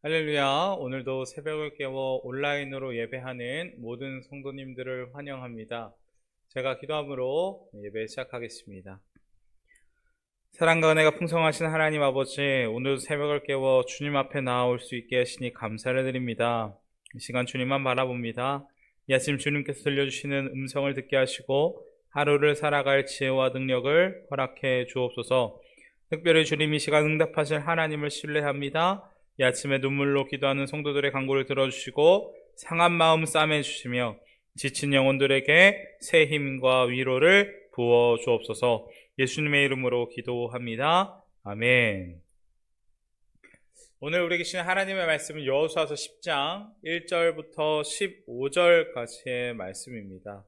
할렐루야. 오늘도 새벽을 깨워 온라인으로 예배하는 모든 성도님들을 환영합니다. 제가 기도함으로 예배 시작하겠습니다. 사랑과 은혜가 풍성하신 하나님 아버지, 오늘도 새벽을 깨워 주님 앞에 나아올 수 있게 하시니 감사를 드립니다. 이 시간 주님만 바라봅니다. 이 아침 주님께서 들려주시는 음성을 듣게 하시고 하루를 살아갈 지혜와 능력을 허락해 주옵소서. 특별히 주님 이 시간 응답하실 하나님을 신뢰합니다. 이 아침에 눈물로 기도하는 성도들의 간구를 들어주시고 상한 마음 싸매주시며 지친 영혼들에게 새 힘과 위로를 부어 주옵소서. 예수님의 이름으로 기도합니다. 아멘. 오늘 우리에게 주신 하나님의 말씀은 여호수아서 10장 1절부터 15절까지의 말씀입니다.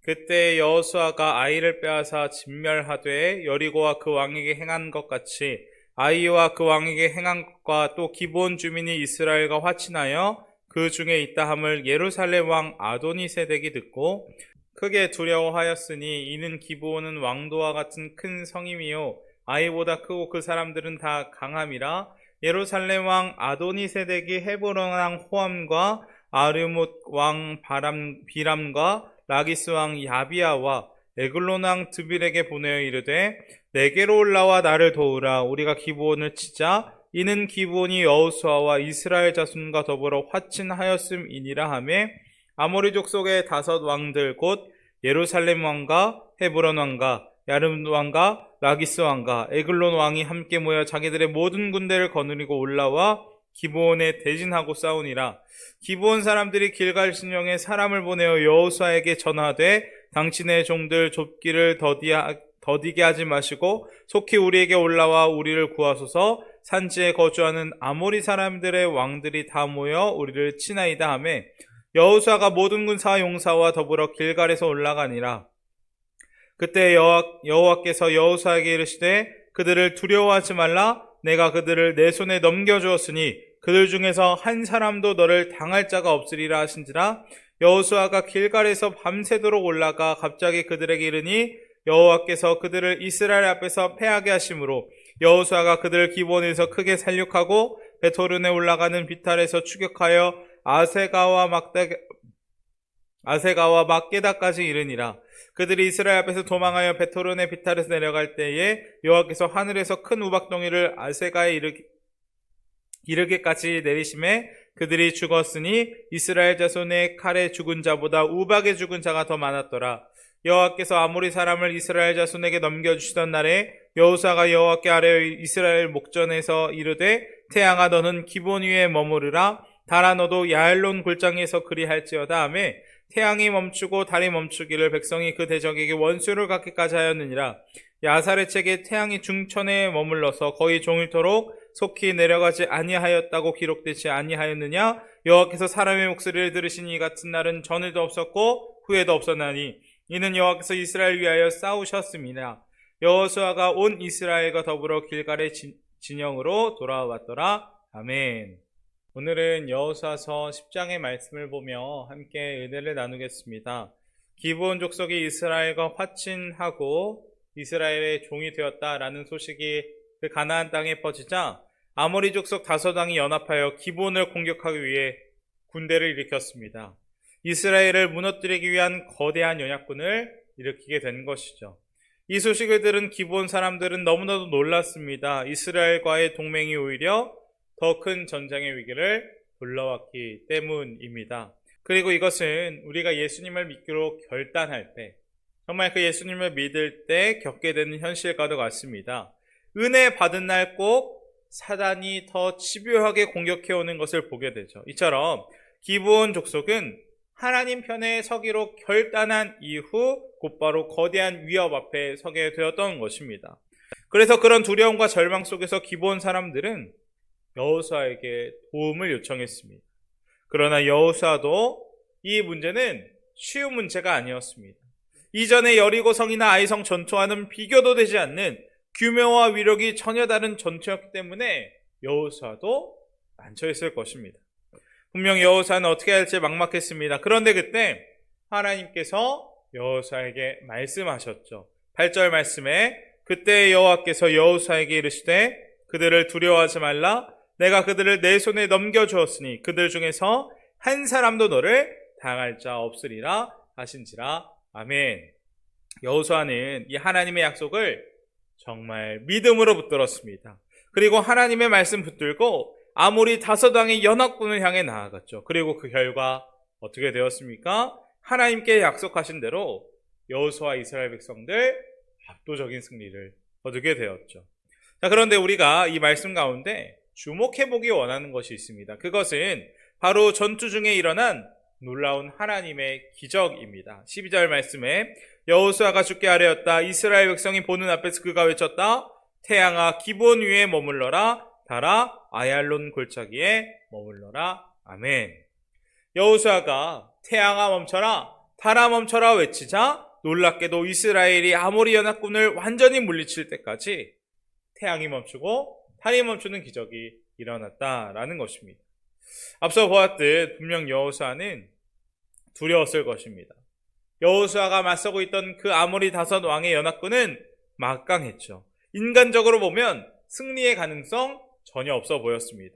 그때 여호수아가 아이를 빼앗아 진멸하되 여리고와 그 왕에게 행한 것 같이 아이와 그 왕에게 행한 것과 또 기브온 주민이 이스라엘과 화친하여 그 중에 있다 함을 예루살렘 왕 아도니세덱이 듣고 크게 두려워하였으니 이는 기브온은 왕도와 같은 큰 성임이요 아이보다 크고 그 사람들은 다 강함이라. 예루살렘 왕 아도니세덱이 헤브론 왕 호암과 아르못 왕 비람과 라기스 왕 야비아와 에글론 왕 드빌에게 보내어 이르되 내게로 올라와 나를 도우라. 우리가 기브온을 치자. 이는 기브온이 여호수아와 이스라엘 자손과 더불어 화친하였음이니라 하매 아모리 족속의 5 왕들 곧 예루살렘 왕과 헤브론 왕과 야름 왕과 라기스 왕과 에글론 왕이 함께 모여 자기들의 모든 군대를 거느리고 올라와 기브온에 대진하고 싸우니라. 기브온 사람들이 길갈 진영에 사람을 보내어 여호수아에게 전하되 당신의 종들 좁기를 더디게 하지 마시고 속히 우리에게 올라와 우리를 구하소서. 산지에 거주하는 아모리 사람들의 왕들이 다 모여 우리를 치나이다 하매 여호수아가 모든 군사와 용사와 더불어 길갈에서 올라가니라. 그때 여호와께서 여호수아에게 이르시되 그들을 두려워하지 말라. 내가 그들을 내 손에 넘겨주었으니 그들 중에서 한 사람도 너를 당할 자가 없으리라 하신지라. 여호수아가 길갈에서 밤새도록 올라가 갑자기 그들에게 이르니 여호와께서 그들을 이스라엘 앞에서 패하게 하심으로 여호수아가 그들을 기브온에서 크게 살육하고 베토른에 올라가는 비탈에서 추격하여 아세가와 막게다까지 이르니라. 그들이 이스라엘 앞에서 도망하여 베토른의 비탈에서 내려갈 때에 여호와께서 하늘에서 큰 우박덩이를 아세가에 이르게까지 내리심에 그들이 죽었으니 이스라엘 자손의 칼에 죽은 자보다 우박에 죽은 자가 더 많았더라. 여호와께서 아모리 사람을 이스라엘 자손에게 넘겨주시던 날에 여호수아가 여호와께 아뢰어 이스라엘 목전에서 이르되 태양아 너는 기브온 위에 머무르라. 달아 너도 야엘론 골짜기에서 그리할지어다 하매 태양이 멈추고 달이 멈추기를 백성이 그 대적에게 원수를 갖기까지 하였느니라. 야살의 책에 태양이 중천에 머물러서 거의 종일토록 속히 내려가지 아니하였다고 기록되지 아니하였느냐. 여호와께서 사람의 목소리를 들으시니 이 같은 날은 전에도 없었고 후에도 없었나니 이는 여호와께서 이스라엘 위하여 싸우셨습니다. 여호수아가 온 이스라엘과 더불어 길갈의 진영으로 돌아왔더라. 아멘. 오늘은 여호수아서 10장의 말씀을 보며 함께 은혜를 나누겠습니다. 기브온 족속이 이스라엘과 화친하고 이스라엘의 종이 되었다라는 소식이 그 가나안 땅에 퍼지자 아모리 족속 5왕이 연합하여 기브온을 공격하기 위해 군대를 일으켰습니다. 이스라엘을 무너뜨리기 위한 거대한 연합군을 일으키게 된 것이죠. 이 소식을 들은 기브온 사람들은 너무나도 놀랐습니다. 이스라엘과의 동맹이 오히려 더 큰 전쟁의 위기를 불러왔기 때문입니다. 그리고 이것은 우리가 예수님을 믿기로 결단할 때, 정말 그 예수님을 믿을 때 겪게 되는 현실과도 같습니다. 은혜 받은 날 꼭 사단이 더 집요하게 공격해오는 것을 보게 되죠. 이처럼 기브온 족속은 하나님 편에 서기로 결단한 이후 곧바로 거대한 위협 앞에 서게 되었던 것입니다. 그래서 그런 두려움과 절망 속에서 기브온 사람들은 여호수아에게 도움을 요청했습니다. 그러나 여호수아도 이 문제는 쉬운 문제가 아니었습니다. 이전의 여리고성이나 아이성 전투와는 비교도 되지 않는 규모와 위력이 전혀 다른 전투였기 때문에 여호수아도 난처했을 것입니다. 분명 여호수아는 어떻게 할지 막막했습니다. 그런데 그때 하나님께서 여호수아에게 말씀하셨죠. 8절 말씀에 그때 여호와께서 여호수아에게 이르시되 그들을 두려워하지 말라. 내가 그들을 내 손에 넘겨주었으니 그들 중에서 한 사람도 너를 당할 자 없으리라 하신지라. 아멘. 여호수아는 이 하나님의 약속을 정말 믿음으로 붙들었습니다. 그리고 하나님의 말씀 붙들고 아모리 다섯 왕의 연합군을 향해 나아갔죠. 그리고 그 결과 어떻게 되었습니까? 하나님께 약속하신 대로 여호수아 이스라엘 백성들 압도적인 승리를 거두게 되었죠. 자, 그런데 우리가 이 말씀 가운데 주목해보기 원하는 것이 있습니다. 그것은 바로 전투 중에 일어난 놀라운 하나님의 기적입니다. 12절 말씀에 여호수아가 죽게 하려였다. 이스라엘 백성이 보는 앞에서 그가 외쳤다. 태양아 기브온 위에 머물러라. 달아 아얄론 골짜기에 머물러라. 아멘. 여호수아가 태양아 멈춰라, 달아 멈춰라 외치자 놀랍게도 이스라엘이 아모리 연합군을 완전히 물리칠 때까지 태양이 멈추고 달이 멈추는 기적이 일어났다라는 것입니다. 앞서 보았듯 분명 여호수아는 두려웠을 것입니다. 여호수아가 맞서고 있던 그 아모리 다섯 왕의 연합군은 막강했죠. 인간적으로 보면 승리의 가능성 전혀 없어 보였습니다.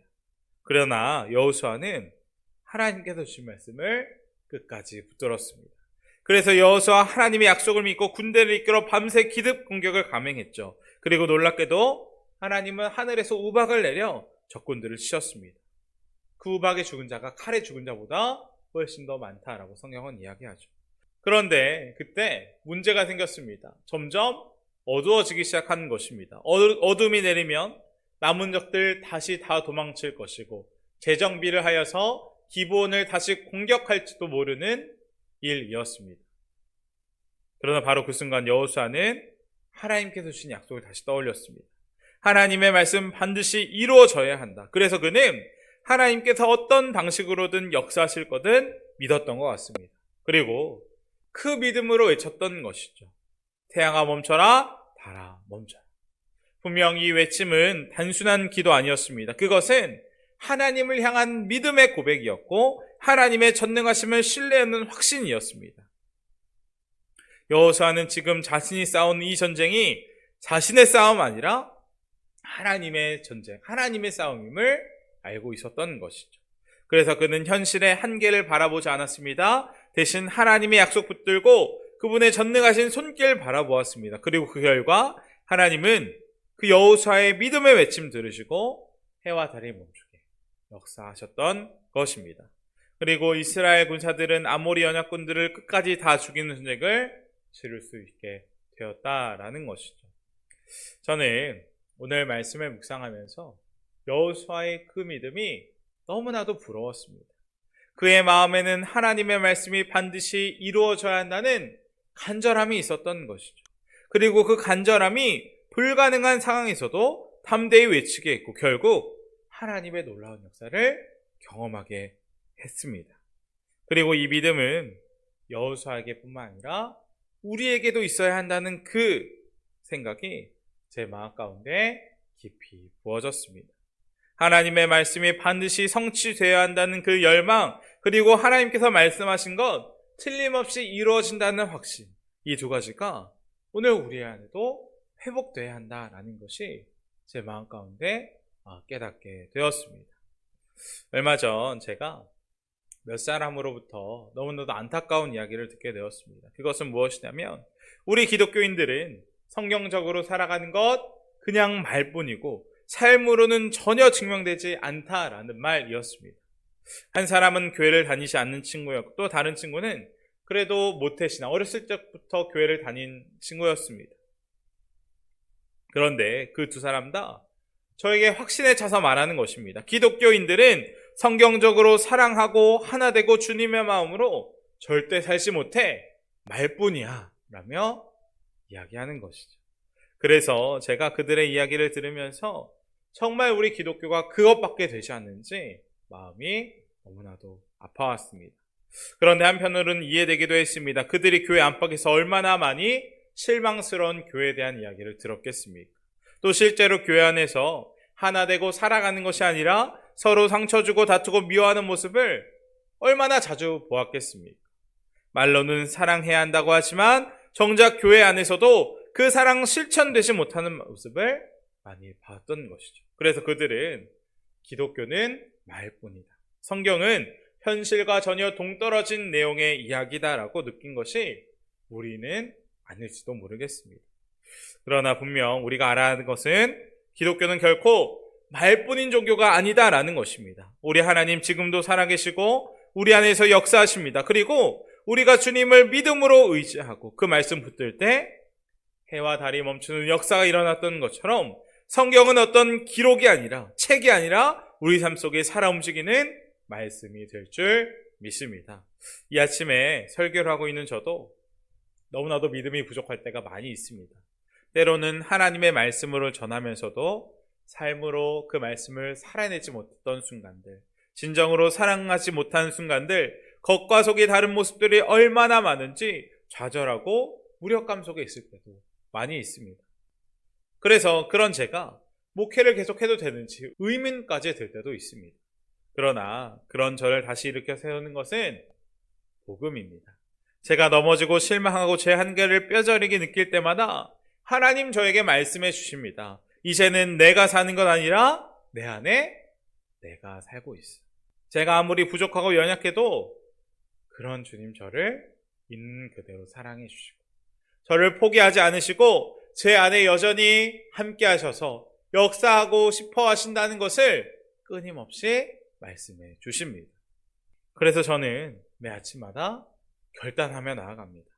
그러나 여호수아는 하나님께서 주신 말씀을 끝까지 붙들었습니다. 그래서 여호수아 하나님의 약속을 믿고 군대를 이끌어 밤새 기습 공격을 감행했죠. 그리고 놀랍게도 하나님은 하늘에서 우박을 내려 적군들을 치셨습니다. 그 우박에 죽은 자가 칼에 죽은 자보다 훨씬 더 많다라고 성경은 이야기하죠. 그런데 그때 문제가 생겼습니다. 점점 어두워지기 시작하는 것입니다. 어둠이 내리면 남은 적들 다시 다 도망칠 것이고 재정비를 하여서 기브온을 다시 공격할지도 모르는 일이었습니다. 그러나 바로 그 순간 여호수아는 하나님께서 주신 약속을 다시 떠올렸습니다. 하나님의 말씀 반드시 이루어져야 한다. 그래서 그는 하나님께서 어떤 방식으로든 역사하실 거든 믿었던 것 같습니다. 그리고 그 믿음으로 외쳤던 것이죠. 태양아 멈춰라, 달아 멈춰라. 분명 이 외침은 단순한 기도 아니었습니다. 그것은 하나님을 향한 믿음의 고백이었고 하나님의 전능하심을 신뢰하는 확신이었습니다. 여호수아는 지금 자신이 싸운 이 전쟁이 자신의 싸움 아니라 하나님의 전쟁, 하나님의 싸움임을 알고 있었던 것이죠. 그래서 그는 현실의 한계를 바라보지 않았습니다. 대신 하나님의 약속 붙들고 그분의 전능하신 손길 바라보았습니다. 그리고 그 결과 하나님은 그 여호수아의 믿음의 외침 들으시고 해와 달이 멈추게 역사하셨던 것입니다. 그리고 이스라엘 군사들은 아모리 연합군들을 끝까지 다 죽이는 전쟁을 치를 수 있게 되었다라는 것이죠. 저는 오늘 말씀을 묵상하면서 여호수아의 그 믿음이 너무나도 부러웠습니다. 그의 마음에는 하나님의 말씀이 반드시 이루어져야 한다는 간절함이 있었던 것이죠. 그리고 그 간절함이 불가능한 상황에서도 담대히 외치게 했고 결국 하나님의 놀라운 역사를 경험하게 했습니다. 그리고 이 믿음은 여호수아에게뿐만 아니라 우리에게도 있어야 한다는 그 생각이 제 마음 가운데 깊이 부어졌습니다. 하나님의 말씀이 반드시 성취되어야 한다는 그 열망, 그리고 하나님께서 말씀하신 것 틀림없이 이루어진다는 확신, 이 두 가지가 오늘 우리 안에도 회복되어야 한다는 것이 제 마음 가운데 깨닫게 되었습니다. 얼마 전 제가 몇 사람으로부터 너무나도 안타까운 이야기를 듣게 되었습니다. 그것은 무엇이냐면 우리 기독교인들은 성경적으로 살아가는 것 그냥 말뿐이고 삶으로는 전혀 증명되지 않다라는 말이었습니다. 한 사람은 교회를 다니지 않는 친구였고 또 다른 친구는 그래도 모태신앙, 어렸을 때부터 교회를 다닌 친구였습니다. 그런데 그 두 사람 다 저에게 확신에 차서 말하는 것입니다. 기독교인들은 성경적으로 사랑하고 하나 되고 주님의 마음으로 절대 살지 못해 말뿐이야 라며 이야기하는 것이죠. 그래서 제가 그들의 이야기를 들으면서 정말 우리 기독교가 그것밖에 되지 않는지 마음이 너무나도 아파왔습니다. 그런데 한편으로는 이해되기도 했습니다. 그들이 교회 안팎에서 얼마나 많이 실망스러운 교회에 대한 이야기를 들었겠습니까? 또 실제로 교회 안에서 하나 되고 살아가는 것이 아니라 서로 상처 주고 다투고 미워하는 모습을 얼마나 자주 보았겠습니까? 말로는 사랑해야 한다고 하지만 정작 교회 안에서도 그 사랑 실천되지 못하는 모습을 많이 봤던 것이죠. 그래서 그들은 기독교는 말뿐이다. 성경은 현실과 전혀 동떨어진 내용의 이야기다라고 느낀 것이 우리는 아닐지도 모르겠습니다. 그러나 분명 우리가 알아야 하는 것은 기독교는 결코 말뿐인 종교가 아니다라는 것입니다. 우리 하나님 지금도 살아계시고 우리 안에서 역사하십니다. 그리고 우리가 주님을 믿음으로 의지하고 그 말씀 붙들 때 해와 달이 멈추는 역사가 일어났던 것처럼 성경은 어떤 기록이 아니라 책이 아니라 우리 삶 속에 살아 움직이는 말씀이 될 줄 믿습니다. 이 아침에 설교를 하고 있는 저도 너무나도 믿음이 부족할 때가 많이 있습니다. 때로는 하나님의 말씀으로 전하면서도 삶으로 그 말씀을 살아내지 못했던 순간들, 진정으로 사랑하지 못한 순간들, 겉과 속의 다른 모습들이 얼마나 많은지 좌절하고 무력감 속에 있을 때도 많이 있습니다. 그래서 그런 제가 목회를 계속해도 되는지 의문까지 들 때도 있습니다. 그러나 그런 저를 다시 일으켜 세우는 것은 복음입니다. 제가 넘어지고 실망하고 제 한계를 뼈저리게 느낄 때마다 하나님 저에게 말씀해 주십니다. 이제는 내가 사는 것 아니라 내 안에 내가 살고 있어. 제가 아무리 부족하고 연약해도 그런 주님 저를 있는 그대로 사랑해 주시고 저를 포기하지 않으시고 제 안에 여전히 함께 하셔서 역사하고 싶어 하신다는 것을 끊임없이 말씀해 주십니다. 그래서 저는 매 아침마다 결단하며 나아갑니다.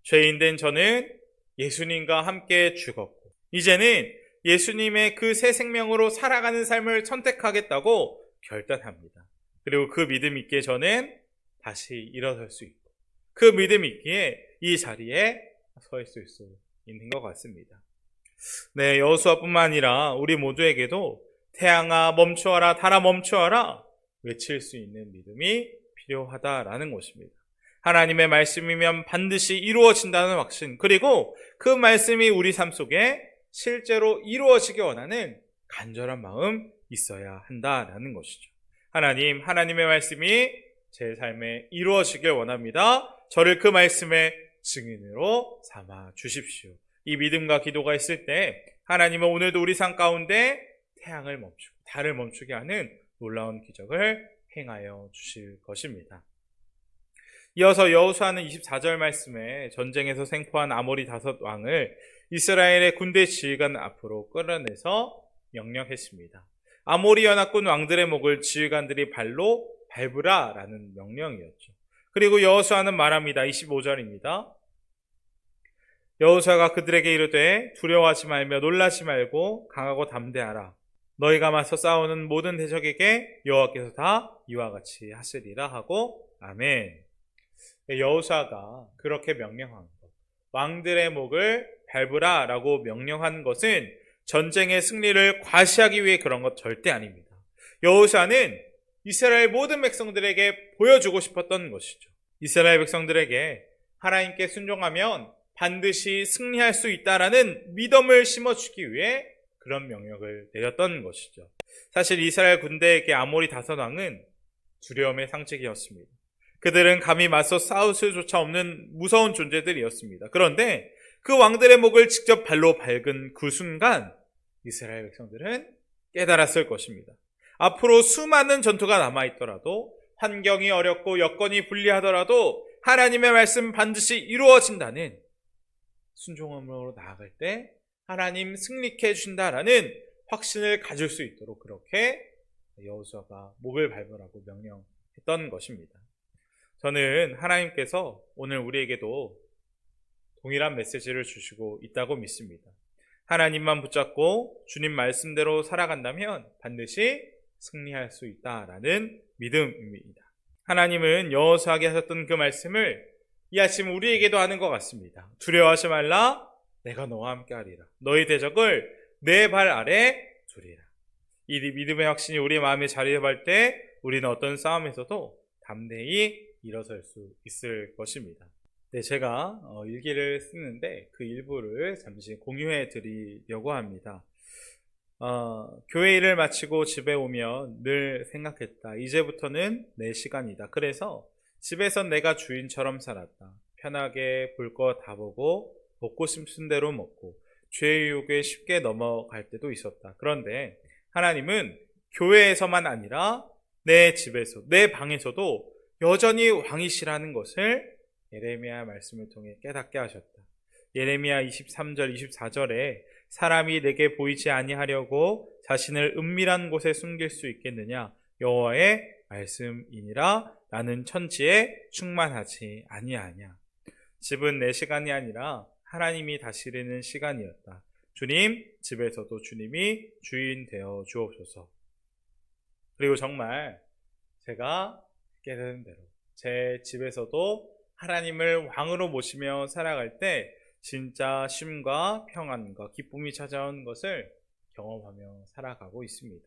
죄인된 저는 예수님과 함께 죽었고 이제는 예수님의 그 새 생명으로 살아가는 삶을 선택하겠다고 결단합니다. 그리고 그 믿음 있기에 저는 다시 일어설 수 있고 그 믿음 있기에 이 자리에 서 있을 수 있는 것 같습니다. 네, 여호수아뿐만 아니라 우리 모두에게도 태양아 멈추어라, 달아 멈추어라 외칠 수 있는 믿음이 필요하다라는 것입니다. 하나님의 말씀이면 반드시 이루어진다는 확신, 그리고 그 말씀이 우리 삶 속에 실제로 이루어지기 원하는 간절한 마음 있어야 한다라는 것이죠. 하나님, 하나님의 말씀이 제 삶에 이루어지길 원합니다. 저를 그 말씀의 증인으로 삼아 주십시오. 이 믿음과 기도가 있을 때 하나님은 오늘도 우리 삶 가운데 태양을 멈추고 달을 멈추게 하는 놀라운 기적을 행하여 주실 것입니다. 이어서 여호수아는 24절 말씀에 전쟁에서 생포한 아모리 5 왕을 이스라엘의 군대 지휘관 앞으로 끌어내서 명령했습니다. 아모리 연합군 왕들의 목을 지휘관들이 발로 밟으라라는 명령이었죠. 그리고 여호수아는 말합니다. 25절입니다. 여호수아가 그들에게 이르되 두려워하지 말며 놀라지 말고 강하고 담대하라. 너희가 맞서 싸우는 모든 대적에게 여호와께서 다 이와 같이 하시리라 하고 아멘. 여호수아가 그렇게 명령한 것, 왕들의 목을 밟으라 라고 명령한 것은 전쟁의 승리를 과시하기 위해 그런 것 절대 아닙니다. 여호수아는 이스라엘 모든 백성들에게 보여주고 싶었던 것이죠. 이스라엘 백성들에게 하나님께 순종하면 반드시 승리할 수 있다라는 믿음을 심어주기 위해 그런 명령을 내렸던 것이죠. 사실 이스라엘 군대에게 아모리 5 왕은 두려움의 상징이었습니다. 그들은 감히 맞서 싸울 수조차 없는 무서운 존재들이었습니다. 그런데 그 왕들의 목을 직접 발로 밟은 그 순간 이스라엘 백성들은 깨달았을 것입니다. 앞으로 수많은 전투가 남아있더라도 환경이 어렵고 여건이 불리하더라도 하나님의 말씀 반드시 이루어진다는 순종함으로 나아갈 때 하나님 승리케 해준다라는 확신을 가질 수 있도록 그렇게 여호수아가 목을 밟으라고 명령했던 것입니다. 저는 하나님께서 오늘 우리에게도 동일한 메시지를 주시고 있다고 믿습니다. 하나님만 붙잡고 주님 말씀대로 살아간다면 반드시 승리할 수 있다라는 믿음입니다. 하나님은 여호수아에게 하셨던 그 말씀을 이 아침 우리에게도 하는 것 같습니다. 두려워하지 말라, 내가 너와 함께 하리라. 너희 대적을 내 발 아래 두리라. 이 믿음의 확신이 우리 마음에 자리할 때 우리는 어떤 싸움에서도 담대히 일어설 수 있을 것입니다. 네, 제가 일기를 쓰는데 그 일부를 잠시 공유해 드리려고 합니다. 교회 일을 마치고 집에 오면 늘 생각했다. 이제부터는 내 시간이다. 그래서 집에선 내가 주인처럼 살았다. 편하게 볼 거 다 보고 먹고 싶은 대로 먹고 죄의 유혹에 쉽게 넘어갈 때도 있었다. 그런데 하나님은 교회에서만 아니라 내 집에서, 내 방에서도 여전히 왕이시라는 것을 예레미야 말씀을 통해 깨닫게 하셨다. 예레미야 23절, 24절에 사람이 내게 보이지 아니하려고 자신을 은밀한 곳에 숨길 수 있겠느냐? 여호와의 말씀이니라. 나는 천지에 충만하지 아니하냐. 집은 내 시간이 아니라 하나님이 다스리는 시간이었다. 주님, 집에서도 주님이 주인 되어 주옵소서. 그리고 정말 제가 깨달은 대로 제 집에서도 하나님을 왕으로 모시며 살아갈 때 진짜 쉼과 평안과 기쁨이 찾아온 것을 경험하며 살아가고 있습니다.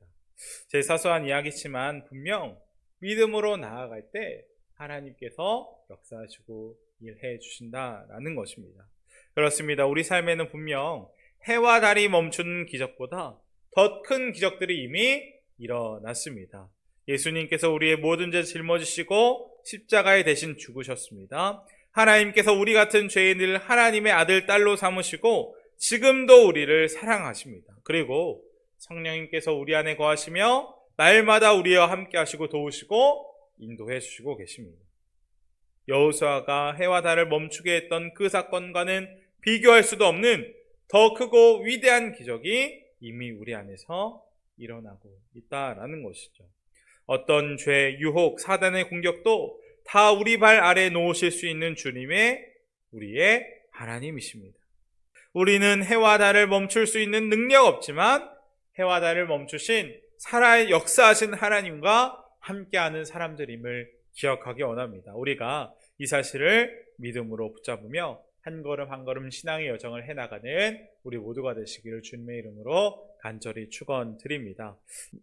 제 사소한 이야기지만 분명 믿음으로 나아갈 때 하나님께서 역사하시고 일해 주신다라는 것입니다. 그렇습니다. 우리 삶에는 분명 해와 달이 멈춘 기적보다 더 큰 기적들이 이미 일어났습니다. 예수님께서 우리의 모든 죄 짊어지시고 십자가에 대신 죽으셨습니다. 하나님께서 우리 같은 죄인을 하나님의 아들, 딸로 삼으시고 지금도 우리를 사랑하십니다. 그리고 성령님께서 우리 안에 거하시며 날마다 우리와 함께 하시고 도우시고 인도해 주시고 계십니다. 여호수아가 해와 달을 멈추게 했던 그 사건과는 비교할 수도 없는 더 크고 위대한 기적이 이미 우리 안에서 일어나고 있다라는 것이죠. 어떤 죄, 유혹, 사단의 공격도 다 우리 발 아래 놓으실 수 있는 주님의 우리의 하나님이십니다. 우리는 해와 달을 멈출 수 있는 능력 없지만 해와 달을 멈추신 살아 역사하신 하나님과 함께하는 사람들임을 기억하기 원합니다. 우리가 이 사실을 믿음으로 붙잡으며 한 걸음 한 걸음 신앙의 여정을 해나가는 우리 모두가 되시기를 주님의 이름으로 간절히 축원드립니다.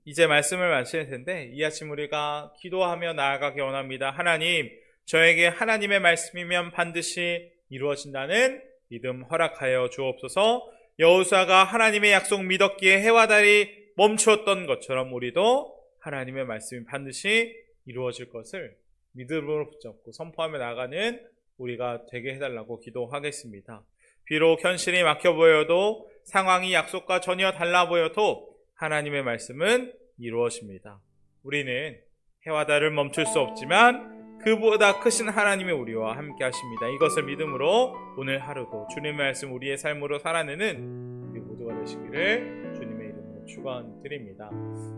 이제 말씀을 마칠 텐데 이 아침 우리가 기도하며 나아가기 원합니다. 하나님, 저에게 하나님의 말씀이면 반드시 이루어진다는 믿음 허락하여 주옵소서. 여호수아가 하나님의 약속 믿었기에 해와 달이 멈추었던 것처럼 우리도 하나님의 말씀이 반드시 이루어질 것을 믿음으로 붙잡고 선포하며 나가는 우리가 되게 해달라고 기도하겠습니다. 비록 현실이 막혀 보여도 상황이 약속과 전혀 달라 보여도 하나님의 말씀은 이루어집니다. 우리는 해와 달을 멈출 수 없지만 그보다 크신 하나님이 우리와 함께 하십니다. 이것을 믿음으로 오늘 하루도 주님의 말씀 우리의 삶으로 살아내는 우리 모두가 되시기를 주님의 이름으로 축원드립니다.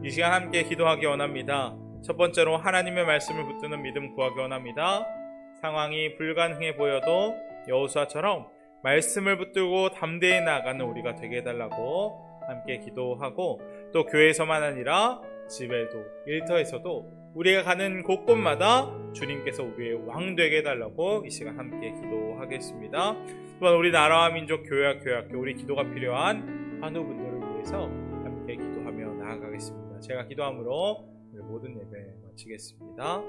이 시간 함께 기도하기 원합니다. 첫 번째로 하나님의 말씀을 붙드는 믿음 구하기 원합니다. 상황이 불가능해 보여도 여호수아처럼 말씀을 붙들고 담대히 나아가는 우리가 되게 해달라고 함께 기도하고, 또 교회에서만 아니라 집에도 일터에서도 우리가 가는 곳곳마다 주님께서 우리의 왕 되게 해달라고 이 시간 함께 기도하겠습니다. 또한 우리 나라와 민족, 교회와 교회학교, 우리 기도가 필요한 환우분들을 위해서 함께 기도하며 나아가겠습니다. 제가 기도함으로 우리 모든 예배 마치겠습니다.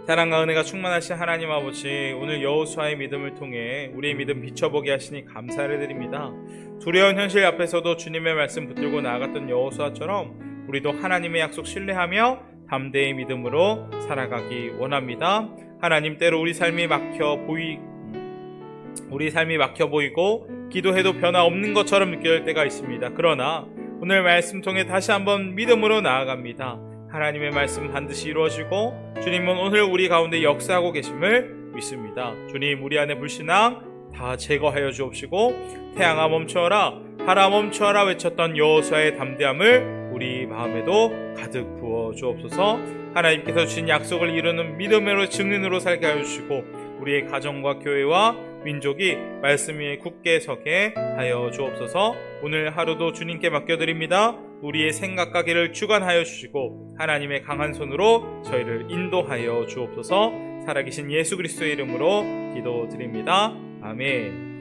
사랑과 은혜가 충만하신 하나님 아버지, 오늘 여호수아의 믿음을 통해 우리의 믿음 비춰보게 하시니 감사를 드립니다. 두려운 현실 앞에서도 주님의 말씀 붙들고 나아갔던 여호수아처럼 우리도 하나님의 약속 신뢰하며 담대히 믿음으로 살아가기 원합니다. 하나님, 때로 우리 삶이 막혀 보이고 기도해도 변화 없는 것처럼 느껴질 때가 있습니다. 그러나 오늘 말씀 통해 다시 한번 믿음으로 나아갑니다. 하나님의 말씀 반드시 이루어지고 주님은 오늘 우리 가운데 역사하고 계심을 믿습니다. 주님, 우리 안에 불신앙 다 제거하여 주옵시고 태양아 멈춰라, 달아 멈춰라 외쳤던 여호수아의 담대함을 우리 마음에도 가득 부어 주옵소서. 하나님께서 주신 약속을 이루는 믿음으로 증인으로 살게 하여 주시고 우리의 가정과 교회와 민족이 말씀 위에 굳게 서게 하여 주옵소서. 오늘 하루도 주님께 맡겨드립니다. 우리의 생각과 길을 주관하여 주시고 하나님의 강한 손으로 저희를 인도하여 주옵소서. 살아계신 예수 그리스도의 이름으로 기도드립니다. 아멘.